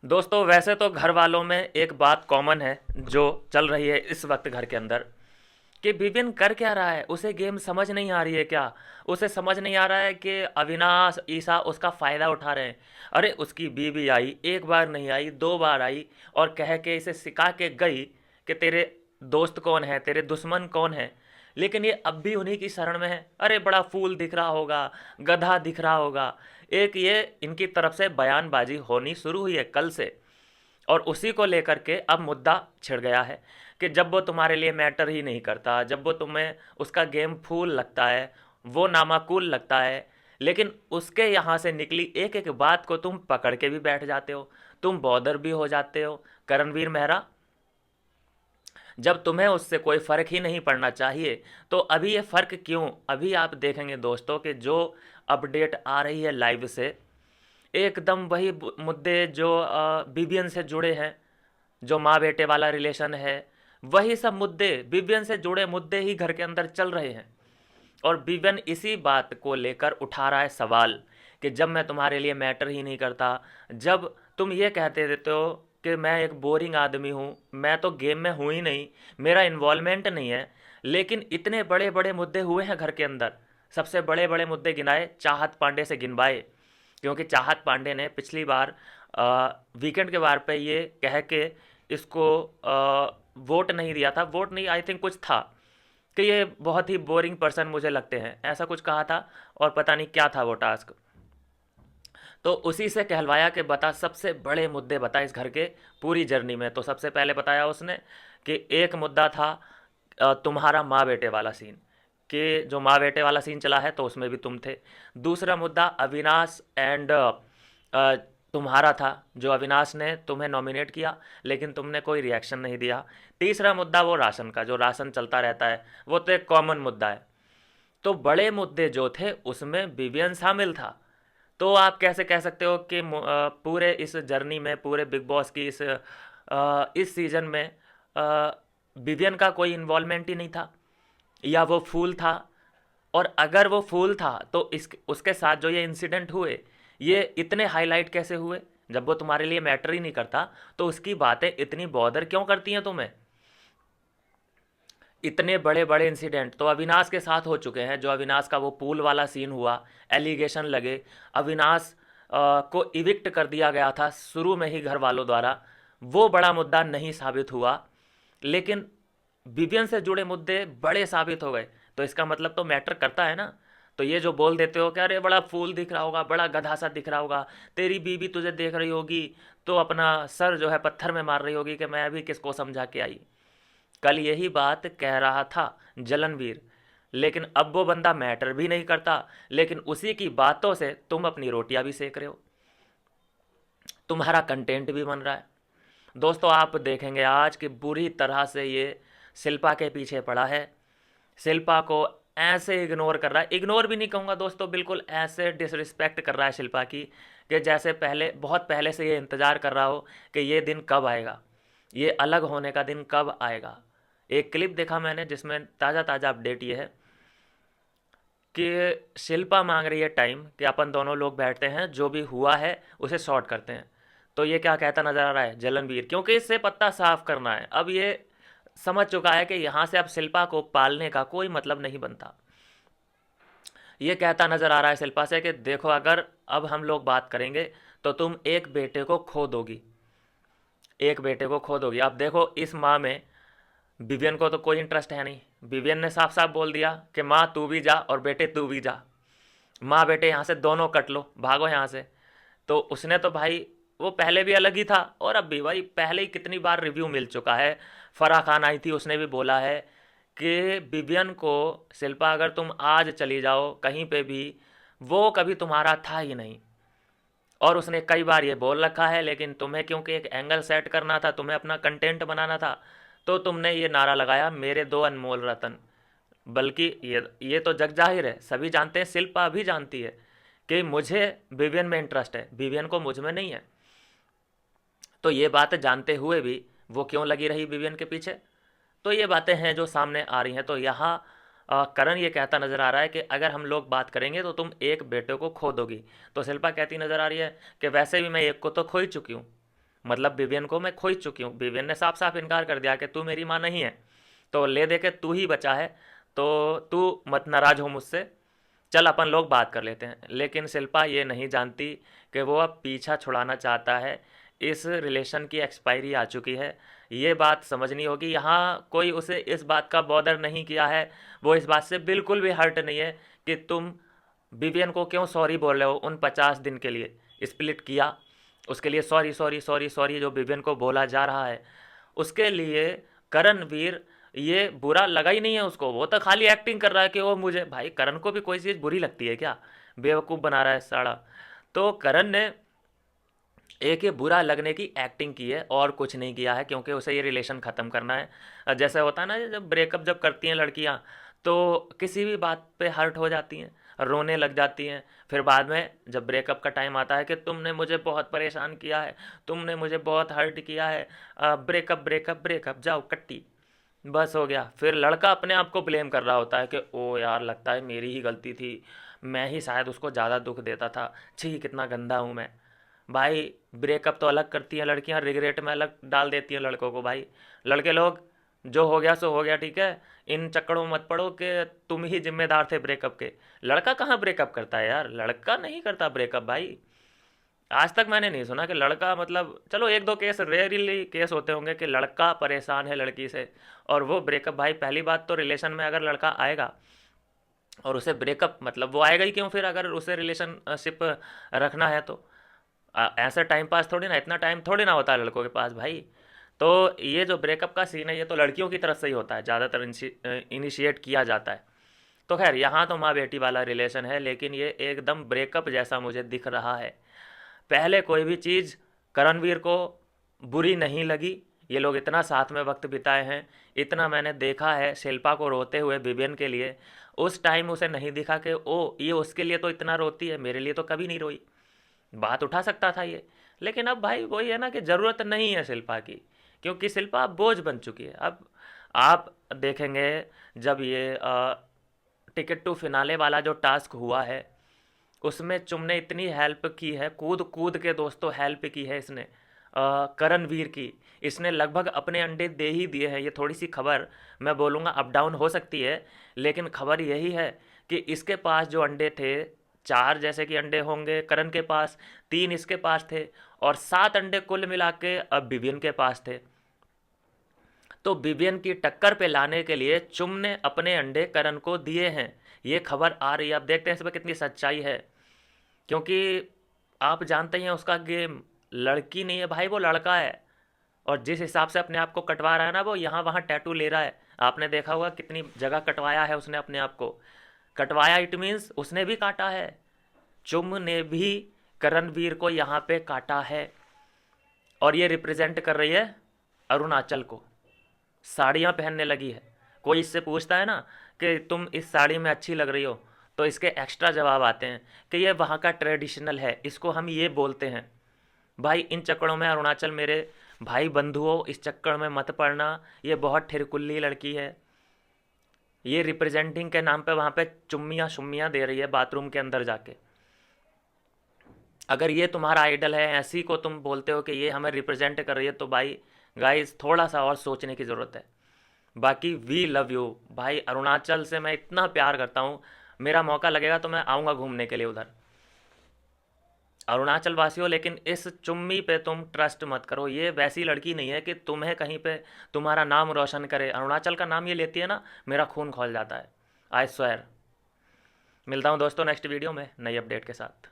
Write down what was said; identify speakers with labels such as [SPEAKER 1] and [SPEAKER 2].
[SPEAKER 1] दोस्तों वैसे तो घर वालों में एक बात कॉमन है जो चल रही है इस वक्त घर के अंदर कि विपिन कर क्या रहा है। उसे गेम समझ नहीं आ रही है क्या? उसे समझ नहीं आ रहा है कि अविनाश ईसा उसका फ़ायदा उठा रहे हैं। अरे उसकी बीवी आई, एक बार नहीं आई, दो बार आई और कह के इसे सिखा के गई कि तेरे दोस्त कौन है, तेरे दुश्मन कौन है। लेकिन ये अब भी उन्हीं की शरण में है। अरे बड़ा फूल दिख रहा होगा, गधा दिख रहा होगा। एक ये इनकी तरफ से बयानबाजी होनी शुरू हुई है कल से, और उसी को लेकर के अब मुद्दा छिड़ गया है कि जब वो तुम्हारे लिए मैटर ही नहीं करता, जब वो तुम्हें उसका गेम फूल लगता है, वो नामाकूल लगता है, लेकिन उसके यहाँ से निकली एक एक बात को तुम पकड़ के भी बैठ जाते हो, तुम बॉदर भी हो जाते हो। करणवीर मेहरा, जब तुम्हें उससे कोई फ़र्क ही नहीं पड़ना चाहिए तो अभी ये फ़र्क क्यों? अभी आप देखेंगे दोस्तों कि जो अपडेट आ रही है लाइव से, एकदम वही मुद्दे जो बीबीएन से जुड़े हैं, जो माँ बेटे वाला रिलेशन है, वही सब मुद्दे, बीबीएन से जुड़े मुद्दे ही घर के अंदर चल रहे हैं। और बीबीएन इसी बात को लेकर उठा रहा है सवाल कि जब मैं तुम्हारे लिए मैटर ही नहीं करता, जब तुम ये कहते देते हो कि मैं एक बोरिंग आदमी हूँ, मैं तो गेम में हूँ ही नहीं, मेरा इन्वॉल्वमेंट नहीं है, लेकिन इतने बड़े बड़े मुद्दे हुए हैं घर के अंदर। सबसे बड़े बड़े मुद्दे गिनाए चाहत पांडे से गिनवाए, क्योंकि चाहत पांडे ने पिछली बार वीकेंड के बार पे ये कह के इसको वोट नहीं दिया था, वोट नहीं, आई थिंक कुछ था कि ये बहुत ही बोरिंग पर्सन मुझे लगते हैं, ऐसा कुछ कहा था। और पता नहीं क्या था वो टास्क। तो उसी से कहलवाया कि बता सबसे बड़े मुद्दे बता इस घर के पूरी जर्नी में। तो सबसे पहले बताया उसने कि एक मुद्दा था तुम्हारा माँ बेटे वाला सीन, कि जो माँ बेटे वाला सीन चला है तो उसमें भी तुम थे। दूसरा मुद्दा अविनाश एंड तुम्हारा था, जो अविनाश ने तुम्हें नॉमिनेट किया लेकिन तुमने कोई रिएक्शन नहीं दिया। तीसरा मुद्दा वो राशन का, जो राशन चलता रहता है, वो तो एक कॉमन मुद्दा है। तो बड़े मुद्दे जो थे उसमें विवियन शामिल था। तो आप कैसे कह सकते हो कि पूरे इस जर्नी में, पूरे बिग बॉस की इस सीज़न में विवियन का कोई इन्वॉल्वमेंट ही नहीं था, या वो फूल था? और अगर वो फूल था तो इस उसके साथ जो ये इंसिडेंट हुए, ये इतने हाईलाइट कैसे हुए? जब वो तुम्हारे लिए मैटर ही नहीं करता तो उसकी बातें इतनी बॉदर क्यों करती हैं तुम्हें? इतने बड़े बड़े इंसिडेंट तो अविनाश के साथ हो चुके हैं। जो अविनाश का वो पूल वाला सीन हुआ, एलिगेशन लगे, अविनाश को इविक्ट कर दिया गया था शुरू में ही घर वालों द्वारा, वो बड़ा मुद्दा नहीं साबित हुआ, लेकिन विवियन से जुड़े मुद्दे बड़े साबित हो गए। तो इसका मतलब तो मैटर करता है ना। तो ये जो बोल देते हो कि अरे बड़ा फूल दिख रहा होगा, बड़ा गधा सा दिख रहा होगा, तेरी बीवी तुझे देख रही होगी तो अपना सर जो है पत्थर में मार रही होगी कि मैं अभी किसको समझा के आई। कल यही बात कह रहा था जलनवीर, लेकिन अब वो बंदा मैटर भी नहीं करता, लेकिन उसी की बातों से तुम अपनी रोटियां भी सेक रहे हो, तुम्हारा कंटेंट भी बन रहा है। दोस्तों आप देखेंगे आज कि बुरी तरह से ये शिल्पा के पीछे पड़ा है। शिल्पा को ऐसे इग्नोर कर रहा है, इग्नोर भी नहीं कहूँगा दोस्तों, बिल्कुल ऐसे डिसरिस्पेक्ट कर रहा है शिल्पा की कि जैसे पहले, बहुत पहले से ये इंतज़ार कर रहा हो कि ये दिन कब आएगा, ये अलग होने का दिन कब आएगा। एक क्लिप देखा मैंने जिसमें ताज़ा ताज़ा अपडेट ये है कि शिल्पा मांग रही है टाइम कि अपन दोनों लोग बैठते हैं, जो भी हुआ है उसे सॉर्ट करते हैं। तो ये क्या कहता नजर आ रहा है जलनवीर, क्योंकि इससे पत्ता साफ करना है। अब ये समझ चुका है कि यहाँ से अब शिल्पा को पालने का कोई मतलब नहीं बनता। ये कहता नजर आ रहा है शिल्पा से कि देखो अगर अब हम लोग बात करेंगे तो तुम एक बेटे को खो दोगी, एक बेटे को खो दोगी। अब देखो इस माँ में विवियन को तो कोई इंटरेस्ट है नहीं। विवियन ने साफ साफ बोल दिया कि माँ तू भी जा और बेटे तू भी जा, माँ बेटे यहाँ से दोनों कट लो, भागो यहाँ से। तो उसने तो भाई, वो पहले भी अलग ही था और अब भी भाई, पहले ही कितनी बार रिव्यू मिल चुका है। फराह खान आई थी, उसने भी बोला है कि विवियन को, शिल्पा अगर तुम आज चली जाओ कहीं पे भी, वो कभी तुम्हारा था ही नहीं। और उसने कई बार ये बोल रखा है, लेकिन तुम्हें क्योंकि एक एंगल सेट करना था, तुम्हें अपना कंटेंट बनाना था, तो तुमने ये नारा लगाया मेरे दो अनमोल रतन। बल्कि ये तो जग जाहिर है, सभी जानते हैं, शिल्पा भी जानती है कि मुझे विवियन में इंटरेस्ट है, विवियन को मुझ में नहीं है। तो ये बात जानते हुए भी वो क्यों लगी रही विवियन के पीछे? तो ये बातें हैं जो सामने आ रही हैं। तो यहाँ करण ये कहता नजर आ रहा है कि अगर हम लोग बात करेंगे तो तुम एक बेटे को खो दोगी। तो शिल्पा कहती नजर आ रही है कि वैसे भी मैं एक को तो खो ही चुकी हूँ, मतलब विवियन को मैं खोज चुकी हूँ। विवियन ने साफ साफ इनकार कर दिया कि तू मेरी माँ नहीं है, तो ले दे के तू ही बचा है, तो तू मत नाराज हो मुझसे, चल अपन लोग बात कर लेते हैं। लेकिन शिल्पा ये नहीं जानती कि वो अब पीछा छुड़ाना चाहता है, इस रिलेशन की एक्सपायरी आ चुकी है, ये बात समझनी होगी। यहाँ कोई उसे इस बात का बॉदर नहीं किया है, वो इस बात से बिल्कुल भी हर्ट नहीं है कि तुम विवियन को क्यों सॉरी बोल रहे हो। उन 50 दिन के लिए स्प्लिट किया, उसके लिए सॉरी सॉरी सॉरी सॉरी जो विवियन को बोला जा रहा है, उसके लिए करणवीर ये बुरा लगा ही नहीं है उसको। वो तो खाली एक्टिंग कर रहा है कि वो मुझे, भाई करण को भी कोई चीज़ बुरी लगती है क्या, बेवकूफ़ बना रहा है साड़ा। तो करण ने एक ये बुरा लगने की एक्टिंग की है और कुछ नहीं किया है, क्योंकि उसे ये रिलेशन ख़त्म करना है। जैसे होता है ना, जब ब्रेकअप जब करती हैं लड़कियां, तो किसी भी बात पे हर्ट हो जाती हैं, रोने लग जाती हैं, फिर बाद में जब ब्रेकअप का टाइम आता है कि तुमने मुझे बहुत परेशान किया है, तुमने मुझे बहुत हर्ट किया है, ब्रेकअप ब्रेकअप ब्रेकअप, जाओ कट्टी, बस हो गया। फिर लड़का अपने आप को ब्लेम कर रहा होता है कि ओ यार लगता है मेरी ही गलती थी, मैं ही शायद उसको ज़्यादा दुख देता था, छी कितना गंदा हूँ मैं। भाई ब्रेकअप तो अलग करती हैं लड़कियां, रिग्रेट में अलग डाल देती हैं लड़कों को। भाई लड़के लोग जो हो गया सो हो गया, ठीक है, इन चक्करों में मत पड़ो कि तुम ही जिम्मेदार थे ब्रेकअप के। लड़का कहाँ ब्रेकअप करता है यार, लड़का नहीं करता ब्रेकअप भाई। आज तक मैंने नहीं सुना कि लड़का, मतलब चलो एक दो केस रेयरली केस होते होंगे कि लड़का परेशान है लड़की से और वो ब्रेकअप। भाई पहली बात तो रिलेशन में अगर लड़का आएगा और उसे ब्रेकअप, मतलब वो आएगा ही क्यों फिर, अगर उसे रिलेशनशिप रखना है तो। ऐसा टाइम पास थोड़ी ना, इतना टाइम थोड़ी ना होता है लड़कों के पास भाई। तो ये जो ब्रेकअप का सीन है ये तो लड़कियों की तरफ से ही होता है, ज़्यादातर इनिशिएट किया जाता है। तो खैर यहाँ तो माँ बेटी वाला रिलेशन है, लेकिन ये एकदम ब्रेकअप जैसा मुझे दिख रहा है। पहले कोई भी चीज़ करणवीर को बुरी नहीं लगी, ये लोग इतना साथ में वक्त बिताए हैं, इतना मैंने देखा है शिल्पा को रोते हुए विवियन के लिए, उस टाइम उसे नहीं दिखा कि ओ ये उसके लिए तो इतना रोती है, मेरे लिए तो कभी नहीं रोई। बात उठा सकता था ये। लेकिन अब भाई वही है ना कि ज़रूरत नहीं है शिल्पा की, क्योंकि शिल्पा अब बोझ बन चुकी है। अब आप देखेंगे जब ये टिकट टू फिनाले वाला जो टास्क हुआ है, उसमें चुम ने इतनी हेल्प की है, कूद कूद के दोस्तों हेल्प की है इसने, करणवीर की। इसने लगभग अपने अंडे दे ही दिए हैं। ये थोड़ी सी खबर मैं बोलूँगा अप डाउन हो सकती है, लेकिन खबर यही है कि इसके पास जो अंडे थे, 4 जैसे कि अंडे होंगे करण के पास, 3 इसके पास थे और 7 अंडे कुल मिला के अब विवियन के पास थे। तो विवियन की टक्कर पे लाने के लिए चुम ने अपने अंडे करण को दिए हैं। ये खबर आ रही है, अब देखते हैं इसमें कितनी सच्चाई है। क्योंकि आप जानते ही हैं उसका गेम, लड़की नहीं है भाई, वो लड़का है। और जिस हिसाब से अपने आप को कटवा रहा है ना, वो यहाँ वहाँ टैटू ले रहा है। आपने देखा होगा कितनी जगह कटवाया है उसने अपने आप को। कटवाया इट मीन्स उसने भी काटा है, चुम ने भी करणवीर को यहाँ पे काटा है। और ये रिप्रेजेंट कर रही है अरुणाचल को, साड़ियाँ पहनने लगी है। कोई इससे पूछता है ना कि तुम इस साड़ी में अच्छी लग रही हो, तो इसके एक्स्ट्रा जवाब आते हैं कि ये वहाँ का ट्रेडिशनल है, इसको हम ये बोलते हैं। भाई इन चक्करों में अरुणाचल मेरे भाई बंधुओं, इस चक्कर में मत पड़ना, ये बहुत ठिरकुल्ली लड़की है। ये रिप्रेजेंटिंग के नाम पे वहाँ पे चुम्मियाँ शुम्मियाँ दे रही है बाथरूम के अंदर जाके। अगर ये तुम्हारा आइडल है, ऐसी को तुम बोलते हो कि ये हमें रिप्रेजेंट कर रही है, तो भाई गाइस थोड़ा सा और सोचने की ज़रूरत है। बाकी वी लव यू भाई, अरुणाचल से मैं इतना प्यार करता हूँ। मेरा मौका लगेगा तो मैं आऊँगा घूमने के लिए उधर। अरुणाचल वासियों, लेकिन इस चुम्मी पे तुम ट्रस्ट मत करो, ये वैसी लड़की नहीं है कि तुम्हें कहीं पे तुम्हारा नाम रोशन करे। अरुणाचल का नाम ये लेती है ना, मेरा खून खौल जाता है, आई स्वेयर। मिलता हूँ दोस्तों नेक्स्ट वीडियो में नई अपडेट के साथ।